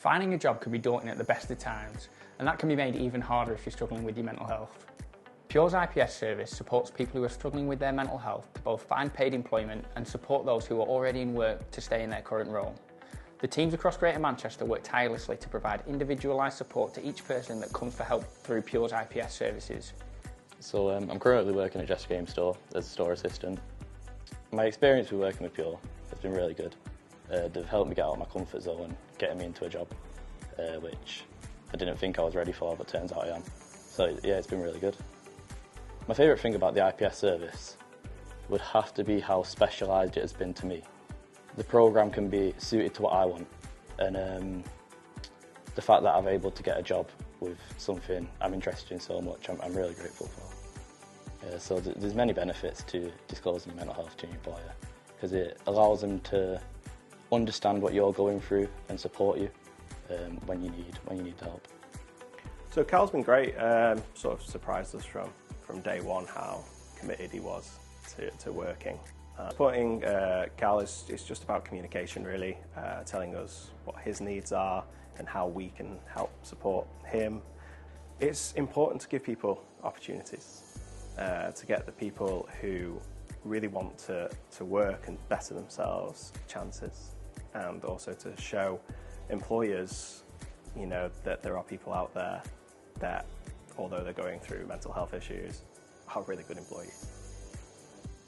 Finding a job can be daunting at the best of times, and that can be made even harder if you're struggling with your mental health. Pure's IPS service supports people who are struggling with their mental health to both find paid employment and support those who are already in work to stay in their current role. The teams across Greater Manchester work tirelessly to provide individualised support to each person that comes for help through Pure's IPS services. So I'm currently working at Jessica Game Store as a store assistant. My experience with working with Pure has been really good. They've helped me get out of my comfort zone and getting me into a job, which I didn't think I was ready for, but turns out I am. So yeah, it's been really good. My favourite thing about the IPS service would have to be how specialised it has been to me. The programme can be suited to what I want, and the fact that I'm able to get a job with something I'm interested in so much, I'm really grateful for. So there's many benefits to disclosing your mental health to your employer, because it allows them to understand what you're going through and support you when you need the help. So Cal's been great, sort of surprised us from day one how committed he was to working. Supporting Cal is just about communication really, telling us what his needs are and how we can help support him. It's important to give people opportunities, to get the people who really want to work and better themselves chances, and also to show employers, that there are people out there that, although they're going through mental health issues, are really good employees.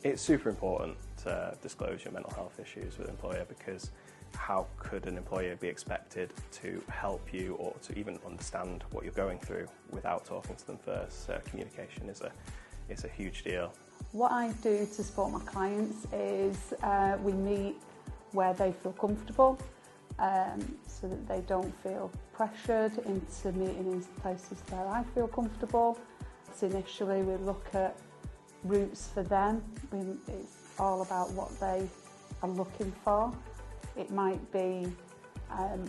It's super important to disclose your mental health issues with an employer, because how could an employer be expected to help you or to even understand what you're going through without talking to them first? So communication is a huge deal. What I do to support my clients is we meet where they feel comfortable, so that they don't feel pressured into meeting in places where I feel comfortable. So initially we look at routes for them. It's all about what they are looking for. It might be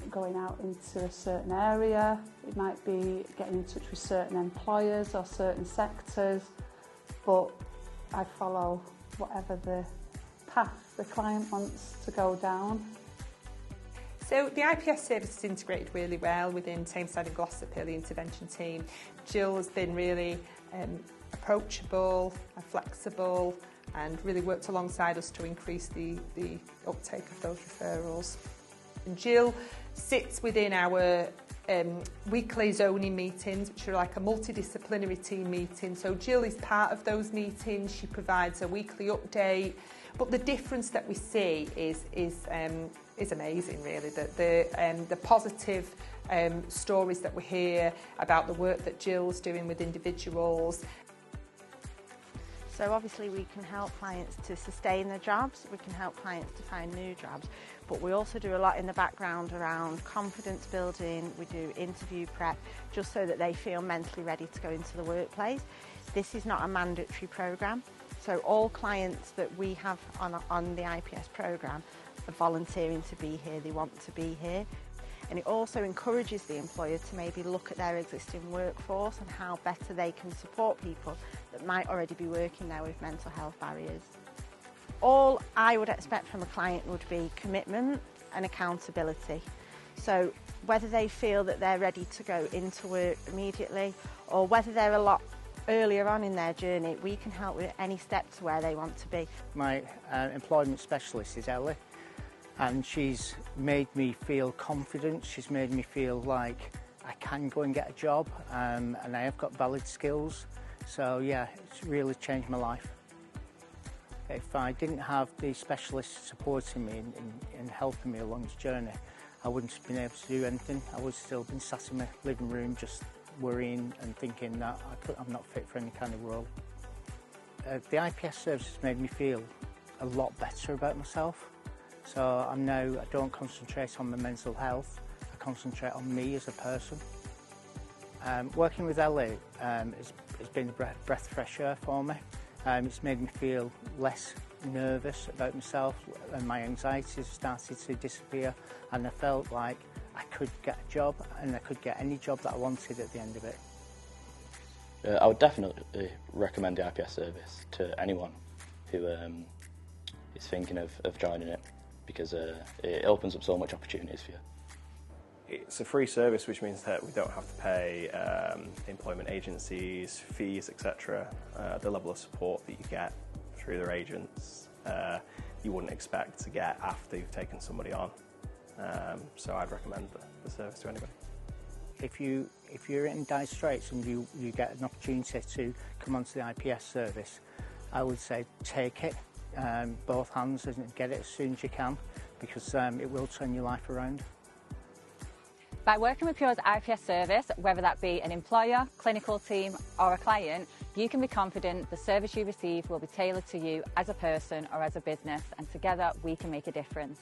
going out into a certain area, it might be getting in touch with certain employers or certain sectors, but I follow whatever the path the client wants to go down. So the IPS service is integrated really well within Tameside and Glossop Early Intervention team. Jill has been really approachable and flexible and really worked alongside us to increase the uptake of those referrals. And Jill sits within our weekly zoning meetings, which are like a multidisciplinary team meeting. So Jill is part of those meetings. She provides a weekly update. But the difference that we see is amazing, really. The positive stories that we hear about the work that Jill's doing with individuals. So obviously we can help clients to sustain their jobs, we can help clients to find new jobs, but we also do a lot in the background around confidence building. We do interview prep just so that they feel mentally ready to go into the workplace. This is not a mandatory programme, so all clients that we have on the IPS programme are volunteering to be here, they want to be here. And it also encourages the employer to maybe look at their existing workforce and how better they can support people that might already be working there with mental health barriers. All I would expect from a client would be commitment and accountability. So whether they feel that they're ready to go into work immediately or whether they're a lot earlier on in their journey, we can help with any step to where they want to be. My employment specialist is Ellie, and she's made me feel confident. She's made me feel like I can go and get a job, and I have got valid skills. So yeah, it's really changed my life. If I didn't have the specialist supporting me and helping me along this journey, I wouldn't have been able to do anything. I would still been sat in my living room just worrying and thinking that I'm not fit for any kind of role. The IPS service has made me feel a lot better about myself. So I don't concentrate on my mental health, I concentrate on me as a person. Working with Ellie has been a breath of fresh air for me. It's made me feel less nervous about myself, and my anxieties started to disappear, and I felt like I could get a job and I could get any job that I wanted at the end of it. I would definitely recommend the IPS service to anyone who is thinking of joining it, because it opens up so much opportunities for you. it's a free service, which means that we don't have to pay employment agencies, fees, etc. The level of support that you get through their agents, you wouldn't expect to get after you've taken somebody on. So I'd recommend the service to anybody. If you're in dire straits and you get an opportunity to come onto the IPS service, I would say take it, both hands, and get it as soon as you can, because it will turn your life around. By working with Pure's IPS service, whether that be an employer, clinical team or a client, you can be confident the service you receive will be tailored to you as a person or as a business, and together we can make a difference.